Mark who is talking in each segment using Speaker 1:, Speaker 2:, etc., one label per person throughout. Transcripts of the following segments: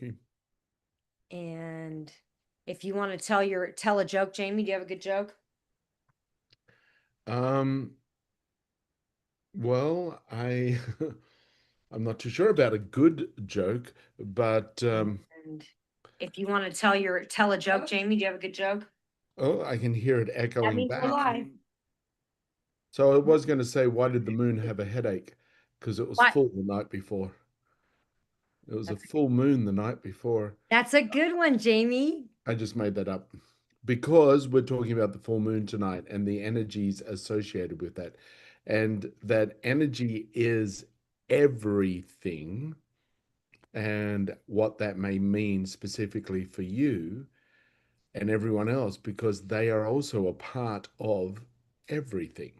Speaker 1: Okay.
Speaker 2: And if you want to tell a joke, Jamie, do you have a good joke?
Speaker 1: Um, well, I'm not too sure about a good joke, but
Speaker 2: And if you want to tell a joke, Jamie, do you have a good joke?
Speaker 1: oh, I can hear it
Speaker 2: That
Speaker 1: echoing
Speaker 2: means we're
Speaker 1: back.
Speaker 2: live.
Speaker 1: So I was going to say, why did the moon have a headache? Because it was
Speaker 2: What?
Speaker 1: full the night before. It was a
Speaker 2: That's
Speaker 1: full moon the night before.
Speaker 2: that's a good one, Jamie.
Speaker 1: I just made that up because we're talking about the full moon tonight and the energies associated with that. And that energy is everything and what that may mean specifically for you and everyone else because they are also a part of everything.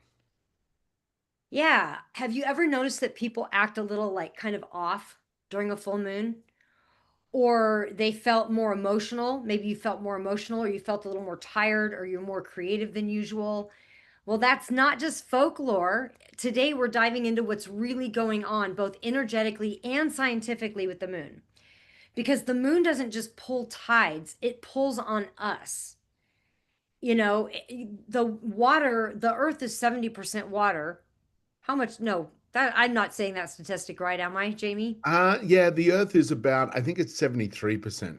Speaker 2: Yeah. Have you ever noticed that people act a little like kind of off during a full moon? Or they felt more emotional? Maybe you felt more emotional, or you felt a little more tired, or you're more creative than usual. Well, that's not just folklore. Today, we're diving into what's really going on, both energetically and scientifically, with the moon. Because the moon doesn't just pull tides, it pulls on us. The water, the earth is 70% water. How much? No, that I'm not saying that statistic right, am I, Jamie?
Speaker 1: Yeah, the Earth is about, I think it's 73%.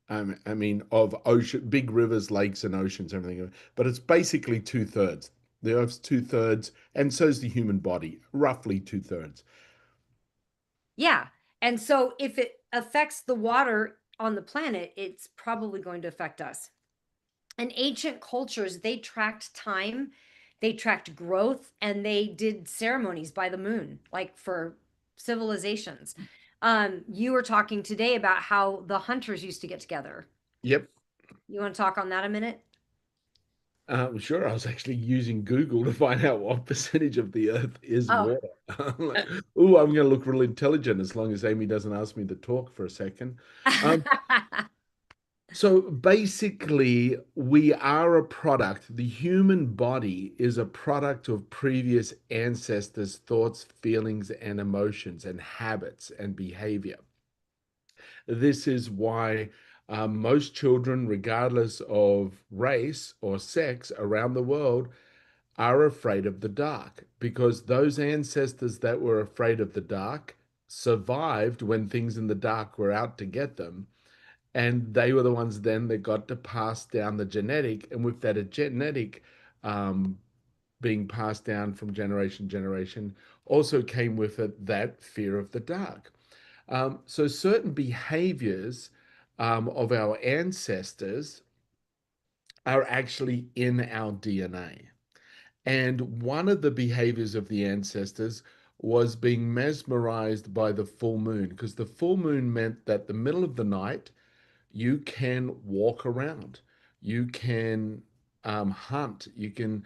Speaker 1: I mean, of ocean, big rivers, lakes, and oceans, everything. But it's basically two-thirds. The Earth's two-thirds, and so is the human body, roughly two-thirds.
Speaker 2: Yeah. And so if it affects the water on the planet, it's probably going to affect us. And ancient cultures, they tracked time, they tracked growth, and they did ceremonies by the moon, like for civilizations. You were talking today about how the hunters used to get together.
Speaker 1: Yep.
Speaker 2: You want to talk on that a minute?
Speaker 1: Sure. I was actually using Google to find out what percentage of the Earth is
Speaker 2: Oh.
Speaker 1: water. I'm like, oh, I'm going to look real intelligent as long as Amy doesn't ask me to talk for a second. Um, So basically, we are a product. The human body is a product of previous ancestors' thoughts, feelings, and emotions, and habits and behavior. This is why most children, regardless of race or sex around the world, are afraid of the dark because those ancestors that were afraid of the dark survived when things in the dark were out to get them, and they were the ones then that got to pass down the genetic, and with that a genetic um, being passed down from generation to generation also came with it that fear of the dark. So certain behaviors of our ancestors are actually in our DNA. And one of the behaviors of the ancestors was being mesmerized by the full moon, because the full moon meant that the middle of the night you can walk around, you can hunt, you can.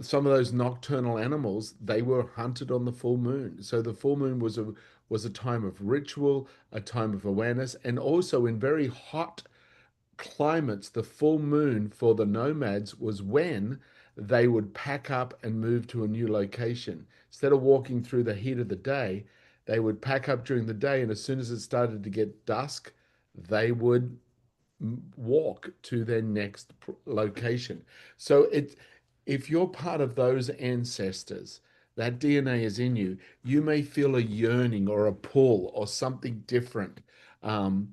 Speaker 1: Some of those nocturnal animals they were hunted on the full moon. So the full moon was a time of ritual, a time of awareness, and also in very hot climates, the full moon for the nomads was when they would pack up and move to a new location. Instead of walking through the heat of the day, they would pack up during the day, and as soon as it started to get dusk, they would walk to their next location. So if you're part of those ancestors, that DNA is in you, you may feel a yearning or a pull or something different um,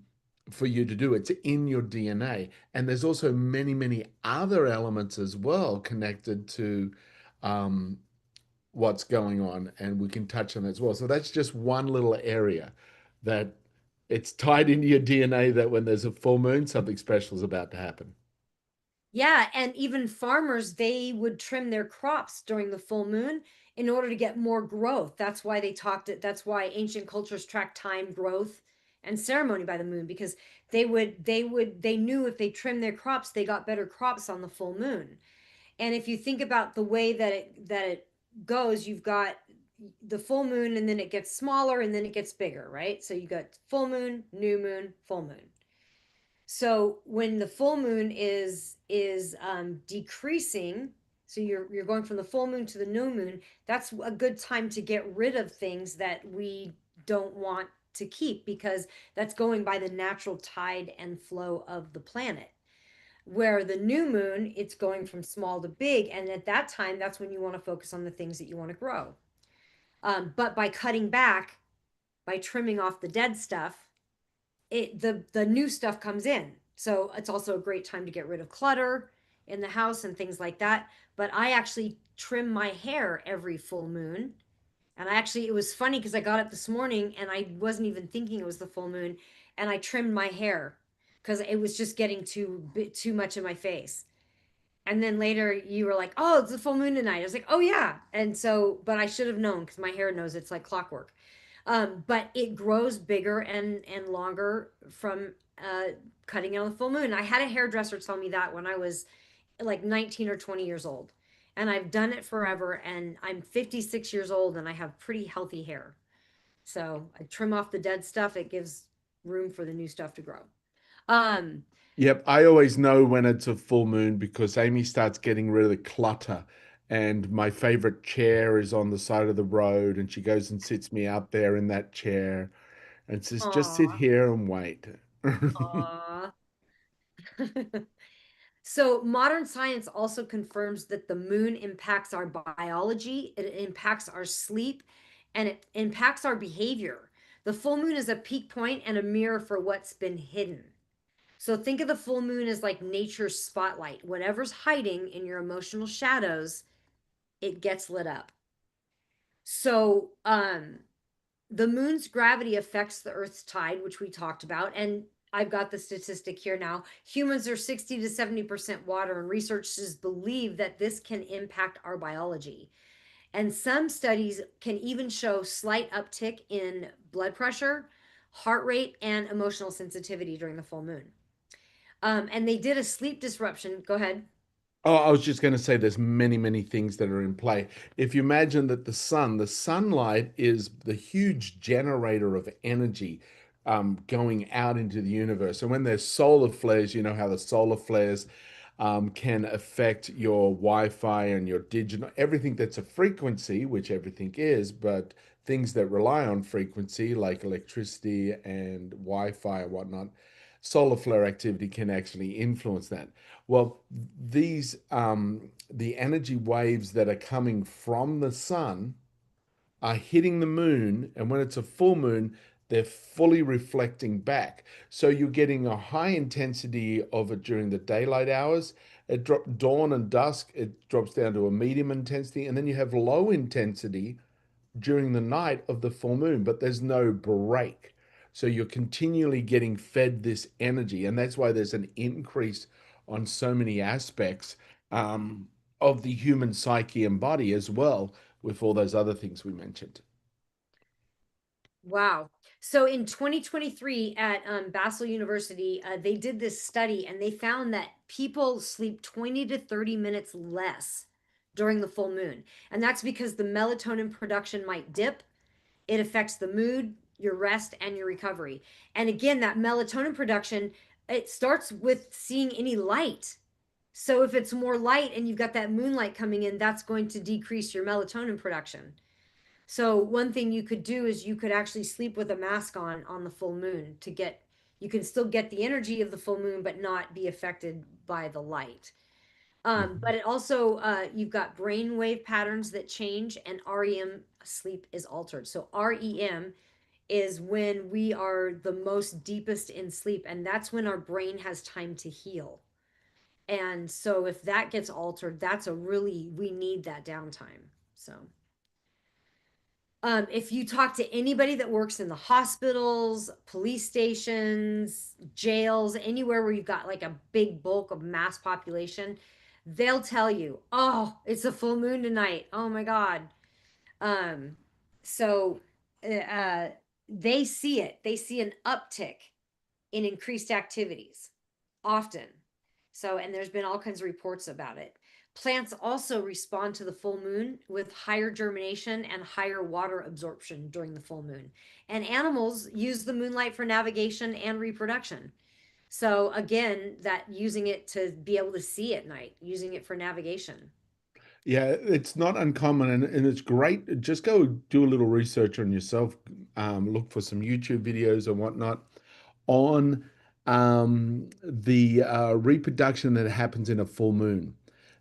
Speaker 1: for you to do. It's in your DNA. And there's also many, many other elements as well connected to um, what's going on. And we can touch on that as well. So that's just one little area that it's tied into your DNA that when there's a full moon, something special is about to happen.
Speaker 2: Yeah, and even farmers, they would trim their crops during the full moon in order to get more growth. That's why ancient cultures track time, growth, and ceremony by the moon, because they knew if they trimmed their crops, they got better crops on the full moon. And if you think about the way that it goes, you've got the full moon and then it gets smaller and then it gets bigger, right? So you got full moon, new moon, full moon. So when the full moon is decreasing, so you're going from the full moon to the new moon, that's a good time to get rid of things that we don't want to keep because that's going by the natural tide and flow of the planet. Where the new moon, it's going from small to big. And at that time, that's when you want to focus on the things that you want to grow. But by cutting back, by trimming off the dead stuff, the new stuff comes in. So it's also a great time to get rid of clutter in the house and things like that. But I actually trim my hair every full moon. And I actually, it was funny because I got up this morning and I wasn't even thinking it was the full moon, and I trimmed my hair because it was just getting too much in my face. And then later you were like, "Oh, it's the full moon tonight." I was like, "Oh yeah." And so, but I should have known because my hair knows it's like clockwork. But it grows bigger and longer from cutting it on the full moon. I had a hairdresser tell me that when I was like 19 or 20 years old. And I've done it forever, and I'm 56 years old and I have pretty healthy hair. So I trim off the dead stuff. It gives room for the new stuff to grow. Um,
Speaker 1: Yep, I always know when it's a full moon because Amy starts getting rid of the clutter. And my favorite chair is on the side of the road, and she goes and sits me out there in that chair and says, just sit
Speaker 2: aw,
Speaker 1: here and wait.
Speaker 2: aw. So modern science also confirms that the moon impacts our biology, it impacts our sleep, and it impacts our behavior. The full moon is a peak point and a mirror for what's been hidden. So think of the full moon as like nature's spotlight. Whatever's hiding in your emotional shadows, it gets lit up. So the moon's gravity affects the Earth's tide, which we talked about. And I've got the statistic here now. Humans are 60 to 70% water, and researchers believe that this can impact our biology. And some studies can even show slight uptick in blood pressure, heart rate, and emotional sensitivity during the full moon. And they did a sleep disruption. Go ahead.
Speaker 1: Oh, I was just going to say there's many, many things that are in play. If you imagine that the sunlight is the huge generator of energy going out into the universe. And when there's solar flares, you know how the solar flares can affect your Wi-Fi and your digital, everything that's a frequency, which everything is, but things that rely on frequency like electricity and Wi-Fi and whatnot, solar flare activity can actually influence that. Well, the energy waves that are coming from the sun are hitting the moon, and when it's a full moon, they're fully reflecting back. So you're getting a high intensity of it during the daylight hours. It drop dawn and dusk, it drops down to a medium intensity, and then you have low intensity during the night of the full moon, but there's no break. So you're continually getting fed this energy, and that's why there's an increase on so many aspects of the human psyche and body as well, with all those other things we mentioned.
Speaker 2: Wow. So in 2023 at Basel University, they did this study and they found that people sleep 20 to 30 minutes less during the full moon. And that's because the melatonin production might dip. It affects the mood, your rest, and your recovery. And again, that melatonin production, it starts with seeing any light. So if it's more light and you've got that moonlight coming in, that's going to decrease your melatonin production. So one thing you could do is you could actually sleep with a mask on the full moon to get you can still get the energy of the full moon but not be affected by the light. But
Speaker 1: Mhm.
Speaker 2: it also you've got brain wave patterns that change, and REM sleep is altered. So REM is when we are the most deepest in sleep, and that's when our brain has time to heal. And so if that gets altered, that's a really we need that downtime. So if you talk to anybody that works in the hospitals, police stations, jails, anywhere where you've got like a big bulk of mass population, they'll tell you, "Oh, it's a full moon tonight. Oh my God." Um, so uh, they see it. They see an uptick in increased activities often. So, and there's been all kinds of reports about it. Plants also respond to the full moon with higher germination and higher water absorption during the full moon. And animals use the moonlight for navigation and reproduction. So, again, that using it to be able to see at night, using it for navigation.
Speaker 1: Yeah, it's not uncommon and it's great. Just go do a little research on yourself, look for some YouTube videos and whatnot on the reproduction that happens in a full moon.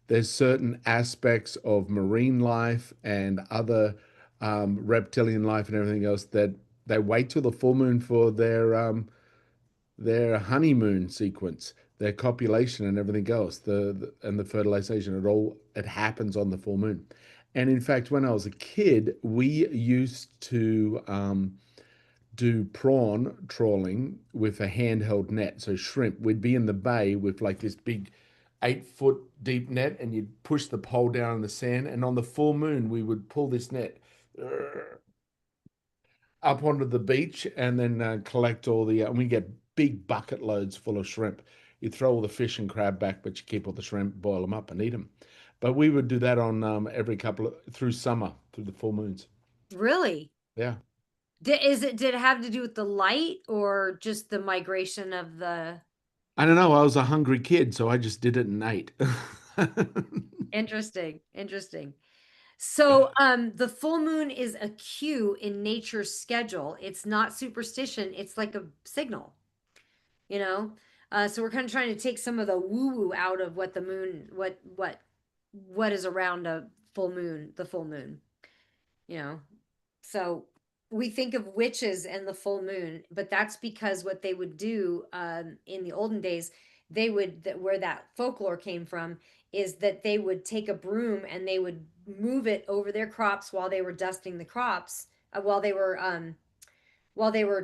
Speaker 1: There's certain aspects of marine life and other reptilian life and everything else that they wait till the full moon for their honeymoon sequence, their copulation and everything else, and the fertilization. It happens on the full moon. And in fact, when I was a kid, we used to do prawn trawling with a handheld net. So shrimp, we'd be in the bay with like this big 8 foot deep net, and you'd push the pole down in the sand. And on the full moon, we would pull this net up onto the beach and then collect all and we get big bucket loads full of shrimp. You throw all the fish and crab back, but you keep all the shrimp, boil them up, and eat them. But we would do that on every couple of through summer, through the full moons.
Speaker 2: Really?
Speaker 1: Yeah.
Speaker 2: Did it have to do with the light or just the migration of the
Speaker 1: I don't know. I was a hungry kid, so I just did it and ate.
Speaker 2: interesting, interesting. So, the full moon is a cue in nature's schedule. It's not superstition, it's like a signal, you know? So we're kind of trying to take some of the woo-woo out of what the moon, what is around a full moon, the full moon, you know? So we think of witches and the full moon, but that's because what they would do in the olden days, where that folklore came from is that they would take a broom and they would move it over their crops while they were dusting the crops, while they were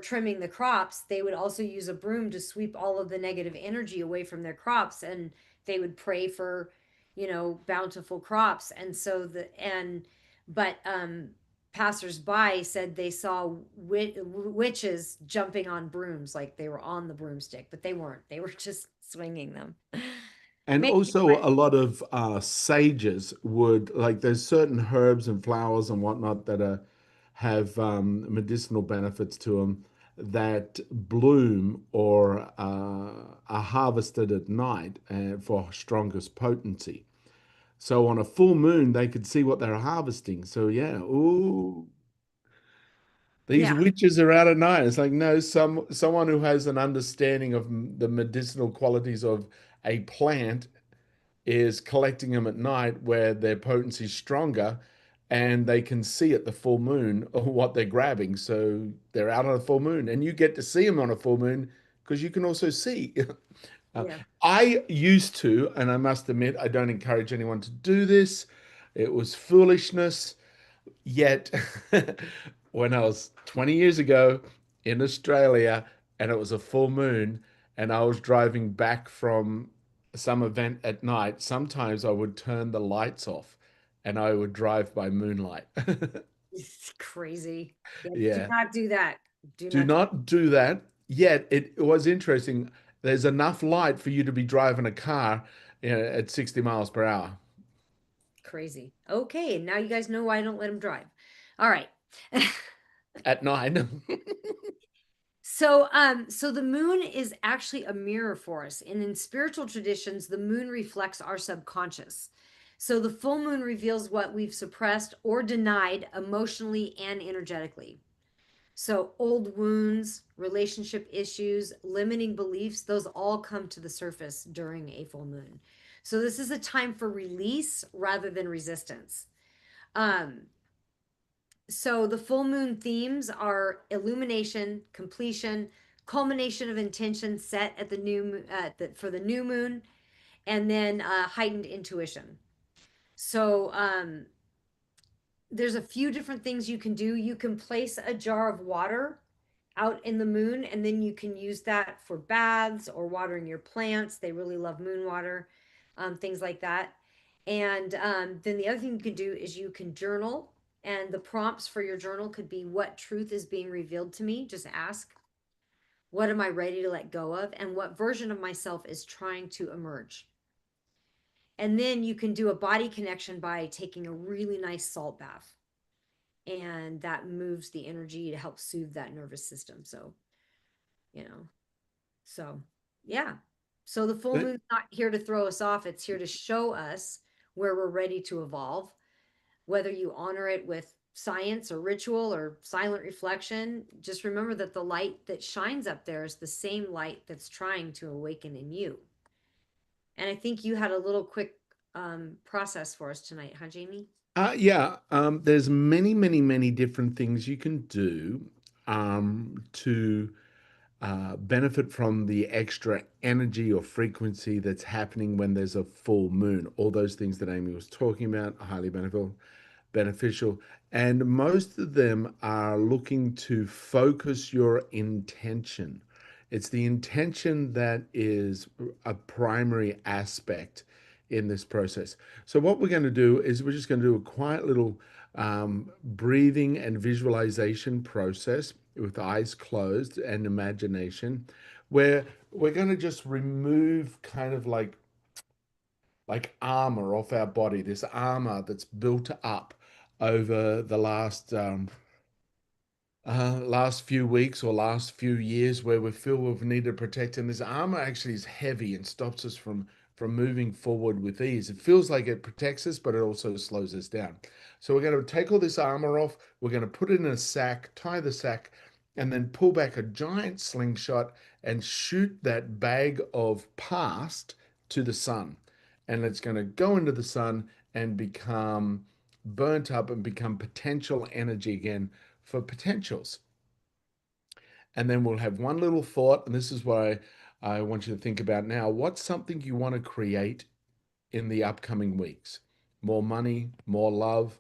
Speaker 2: trimming the crops. They would also use a broom to sweep all of the negative energy away from their crops, and they would pray for, bountiful crops. And so but passersby said they saw witches jumping on brooms, like they were on the broomstick, but they weren't. They were just swinging them.
Speaker 1: And
Speaker 2: Maybe,
Speaker 1: also,
Speaker 2: but
Speaker 1: a lot of sages would like there's certain herbs and flowers and whatnot that have medicinal benefits to them that bloom or are harvested at night for strongest potency. So on a full moon, they could see what they're harvesting. So yeah, ooh, these
Speaker 2: yeah,
Speaker 1: witches are out at night. It's like no, someone who has an understanding of the medicinal qualities of a plant is collecting them at night where their potency is stronger and they can see at the full moon what they're grabbing. So they're out on a full moon and you get to see them on a full moon because you can also see. Uh,
Speaker 2: yeah.
Speaker 1: I used to, and I must admit, I don't encourage anyone to do this. It was foolishness. Yet, when I was 20 years ago in Australia and it was a full moon and I was driving back from some event at night, sometimes I would turn the lights off and I would drive by moonlight.
Speaker 2: It's crazy. Yeah, do
Speaker 1: Yeah.
Speaker 2: not do that. Do
Speaker 1: Do
Speaker 2: not.
Speaker 1: not do that. Yet it was interesting. There's enough light for you to be driving a car, at 60 miles per hour
Speaker 2: Crazy. Okay, now you guys know why I don't let him drive. All right.
Speaker 1: at night.
Speaker 2: So the moon is actually a mirror for us. And in spiritual traditions, the moon reflects our subconscious. So the full moon reveals what we've suppressed or denied emotionally and energetically. So old wounds, relationship issues, limiting beliefs, those all come to the surface during a full moon. So this is a time for release rather than resistance. Um, so the full moon themes are illumination, completion, culmination of intention set at the for the new moon, and then heightened intuition. So there's a few different things you can do. You can place a jar of water out in the moon, and then you can use that for baths or watering your plants. They really love moon water, things like that. And then the other thing you can do is you can journal, and the prompts for your journal could be, what truth is being revealed to me? Just ask, what am I ready to let go of? And what version of myself is trying to emerge? And then you can do a body connection by taking a really nice salt bath. And that moves the energy to help soothe that nervous system. So, you know, so yeah. So the full moon's not here to throw us off, it's here to show us where we're ready to evolve. Whether you honor it with science or ritual or silent reflection, just remember that the light that shines up there is the same light that's trying to awaken in you. And I think you had a little quick process for us tonight, huh, Jamie?
Speaker 1: Yeah, there's many, many, many different things you can do to benefit from the extra energy or frequency that's happening when there's a full moon. All those things that Amy was talking about are highly beneficial. And most of them are looking to focus your intention. It's the intention that is a primary aspect in this process. So, what we're going to do is we're just going to do a quiet little breathing and visualization process with eyes closed and imagination, where we're going to just remove kind of like armor off our body, this armor that's built up over the last few weeks or last few years where we feel we've needed to protect. And this armor actually is heavy and stops us from moving forward with ease. It feels like it protects us, but it also slows us down. So we're going to take all this armor off. We're going to put it in a sack, tie the sack, and then pull back a giant slingshot and shoot that bag of past to the sun. And it's going to go into the sun and become burnt up and become potential energy again for potentials. And then we'll have one little thought, and this is what I want you to think about now. What's something you want to create in the upcoming weeks? More money, more love,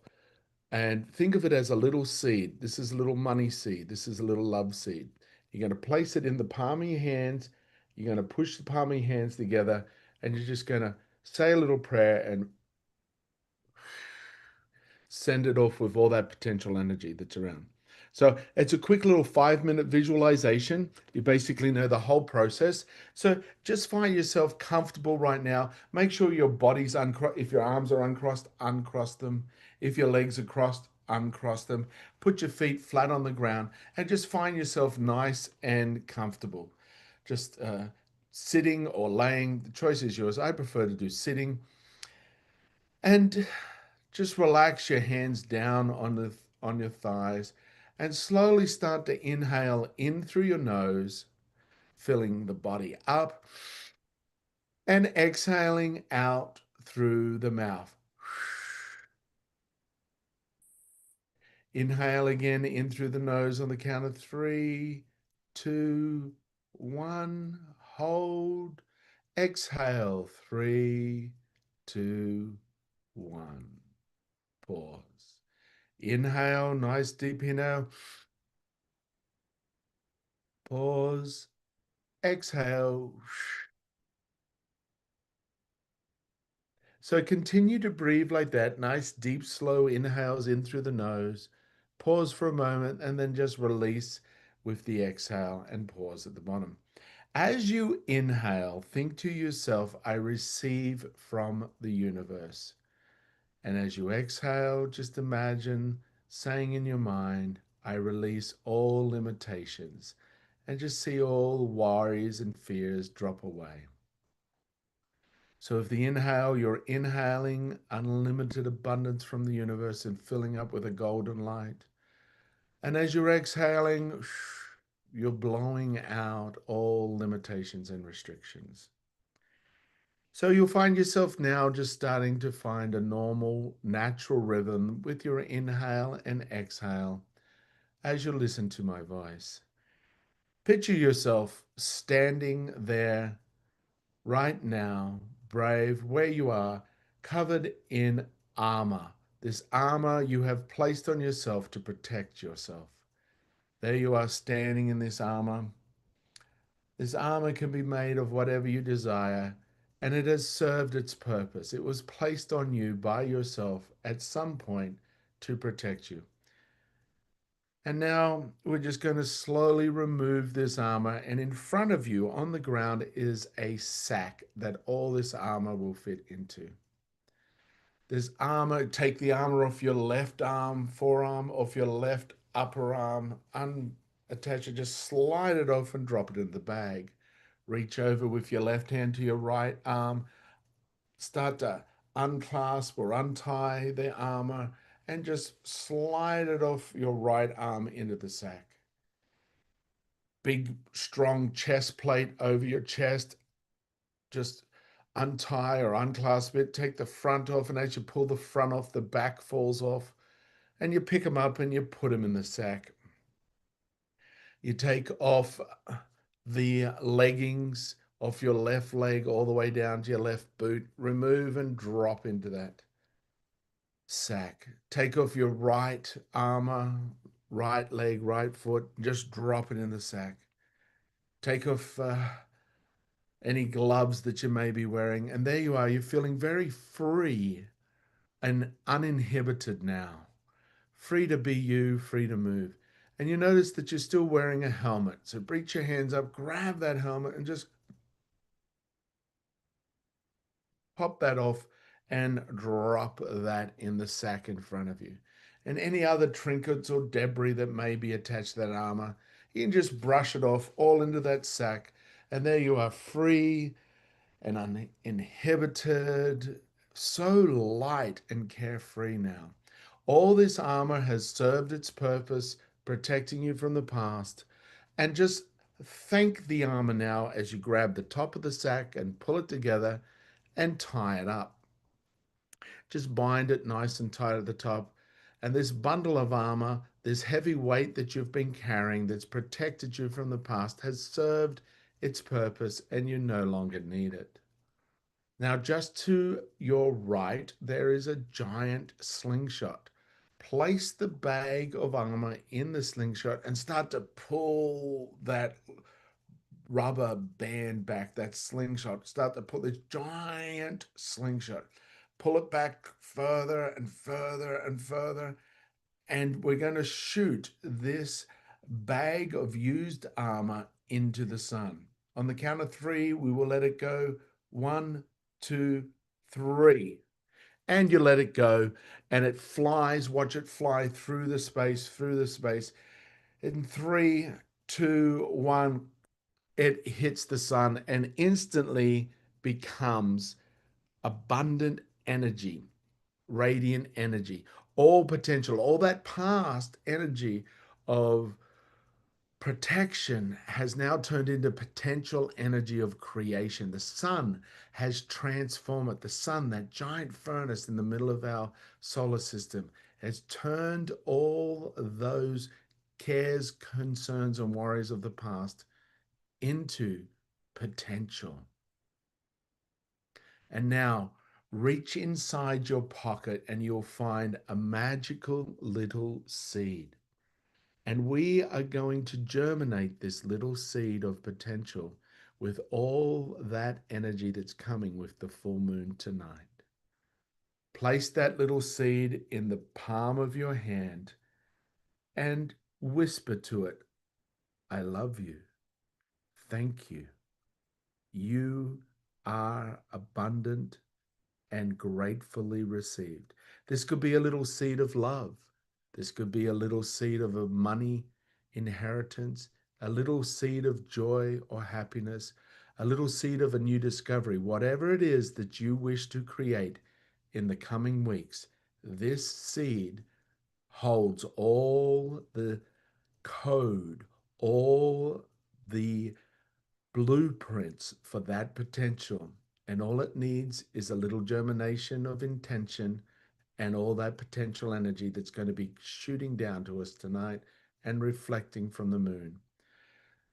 Speaker 1: and think of it as a little seed. This is a little money seed. This is a little love seed. You're going to place it in the palm of your hands. You're going to push the palm of your hands together, and you're just going to say a little prayer and send it off with all that potential energy that's around. So it's a quick little 5 minute visualization. You basically know the whole process. So just find yourself comfortable right now. Make sure your body's uncrossed. If your arms are uncrossed, uncross them. If your legs are crossed, uncross them. Put your feet flat on the ground and just find yourself nice and comfortable. Just sitting or laying. The choice is yours. I prefer to do sitting. And just relax your hands down on your thighs and slowly start to inhale in through your nose, filling the body up, and exhaling out through the mouth. Inhale again in through the nose on the count of 3, 2, 1. Hold. Exhale. 3, 2, 1. Pause. Inhale, nice deep inhale. Pause. Exhale. So continue to breathe like that. Nice, deep, slow inhales in through the nose. Pause for a moment and then just release with the exhale and pause at the bottom. As you inhale, think to yourself, I receive from the universe. And as you exhale, just imagine saying in your mind, I release all limitations, and just see all worries and fears drop away. So, if the inhale, you're inhaling unlimited abundance from the universe and filling up with a golden light. And as you're exhaling, you're blowing out all limitations and restrictions. So you'll find yourself now just starting to find a normal, natural rhythm with your inhale and exhale as you listen to my voice. Picture yourself standing there right now, brave, where you are, covered in armor. This armor you have placed on yourself to protect yourself. There you are standing in this armor. This armor can be made of whatever you desire, and it has served its purpose. It was placed on you by yourself at some point to protect you. And now we're just going to slowly remove this armor, and in front of you on the ground is a sack that all this armor will fit into. This armor, take the armor off your left arm, forearm, off your left upper arm, unattach it, just slide it off and drop it in the bag. Reach over with your left hand to your right arm. Start to unclasp or untie the armor and just slide it off your right arm into the sack. Big, strong chest plate over your chest. Just untie or unclasp it, take the front off, and as you pull the front off, the back falls off, and you pick them up and you put them in the sack. You take off the leggings off your left leg all the way down to your left boot, remove and drop into that sack. Take off your right armor, right leg, right foot, just drop it in the sack. Take off any gloves that you may be wearing, and there you are. You're feeling very free and uninhibited now. Free to be you, free to move. And you notice that you're still wearing a helmet. So reach your hands up, grab that helmet, and just pop that off and drop that in the sack in front of you. And any other trinkets or debris that may be attached to that armor, you can just brush it off all into that sack. And there you are, free and uninhibited, so light and carefree now. All this armor has served its purpose, protecting you from the past. And just thank the armor now as you grab the top of the sack and pull it together and tie it up. Just bind it nice and tight at the top. And this bundle of armor, this heavy weight that you've been carrying that's protected you from the past, has served its purpose and you no longer need it. Now, just to your right, there is a giant slingshot. Place the bag of armor in the slingshot and start to pull that rubber band back, that slingshot. Start to pull this giant slingshot. Pull it back further and further and further. And we're going to shoot this bag of used armor into the sun. On the count of three, we will let it go. 1, 2, 3. And you let it go, and it flies. Watch it fly through the space, through the space. In 3, 2, 1, it hits the sun and instantly becomes abundant energy, radiant energy, all potential, all that past energy of protection has now turned into potential energy of creation. The sun has transformed it. The sun, that giant furnace in the middle of our solar system, has turned all those cares, concerns, and worries of the past into potential. And now reach inside your pocket and you'll find a magical little seed. And we are going to germinate this little seed of potential with all that energy that's coming with the full moon tonight. Place that little seed in the palm of your hand and whisper to it, I love you. Thank you. You are abundant and gratefully received. This could be a little seed of love. This could be a little seed of a money inheritance, a little seed of joy or happiness, a little seed of a new discovery. Whatever it is that you wish to create in the coming weeks, this seed holds all the code, all the blueprints for that potential. And all it needs is a little germination of intention and all that potential energy that's going to be shooting down to us tonight and reflecting from the moon.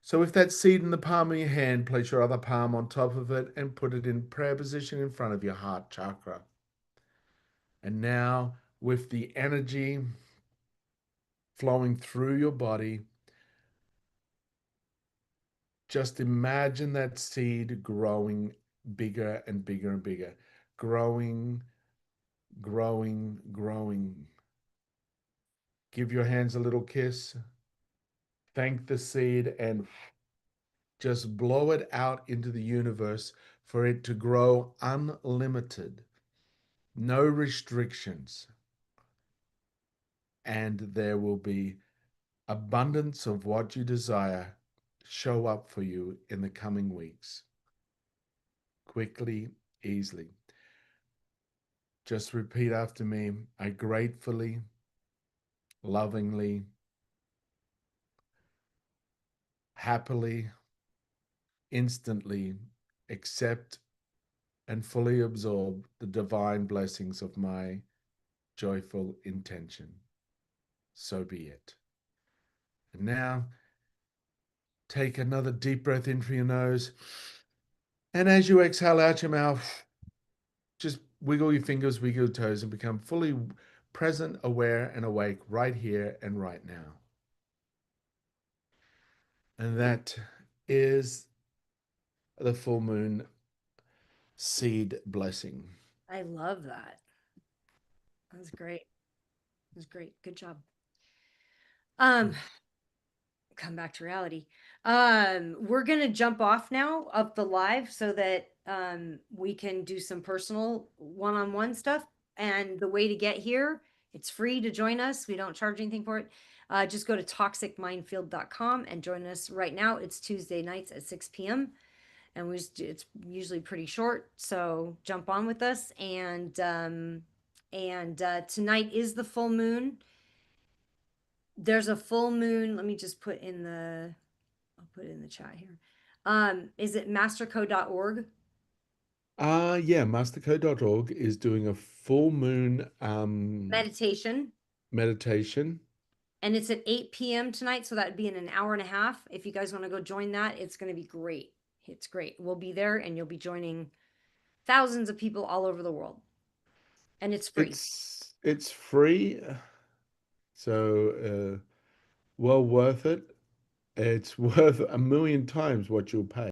Speaker 1: So, with that seed in the palm of your hand, place your other palm on top of it and put it in prayer position in front of your heart chakra. And now, with the energy flowing through your body, just imagine that seed growing bigger and bigger and bigger, growing, growing, growing. Give your hands a little kiss. Thank the seed and just blow it out into the universe for it to grow unlimited, no restrictions. And there will be abundance of what you desire show up for you in the coming weeks, quickly, easily. Just repeat after me. I gratefully, lovingly, happily, instantly accept and fully absorb the divine blessings of my joyful intention. So be it. And now take another deep breath in through your nose. And as you exhale out your mouth, just wiggle your fingers, wiggle your toes, and become fully present, aware, and awake right here and right now. And that is the full moon seed blessing.
Speaker 2: I love that. That was great. That was great. Good job. Um, come back to reality. We're gonna jump off now of the live so that we can do some personal one-on-one stuff. And the way to get here, it's free to join us. We don't charge anything for it. Just go to toxicminefield.com and join us right now. It's Tuesday nights at 6 p.m. And it's usually pretty short, so jump on with us. And tonight is the full moon. There's a full moon. Let me just I'll put it in the chat here. Is it mastercode.org?
Speaker 1: Yeah, mastercode.org is doing a full moon
Speaker 2: Meditation.
Speaker 1: meditation.
Speaker 2: And it's at 8 p.m. tonight. So that'd be in an hour and a half. If you guys want to go join that, it's going to be great. It's great. We'll be there and you'll be joining thousands of people all over the world. And it's free.
Speaker 1: It's free, so well worth it. It's worth a million times what you'll pay.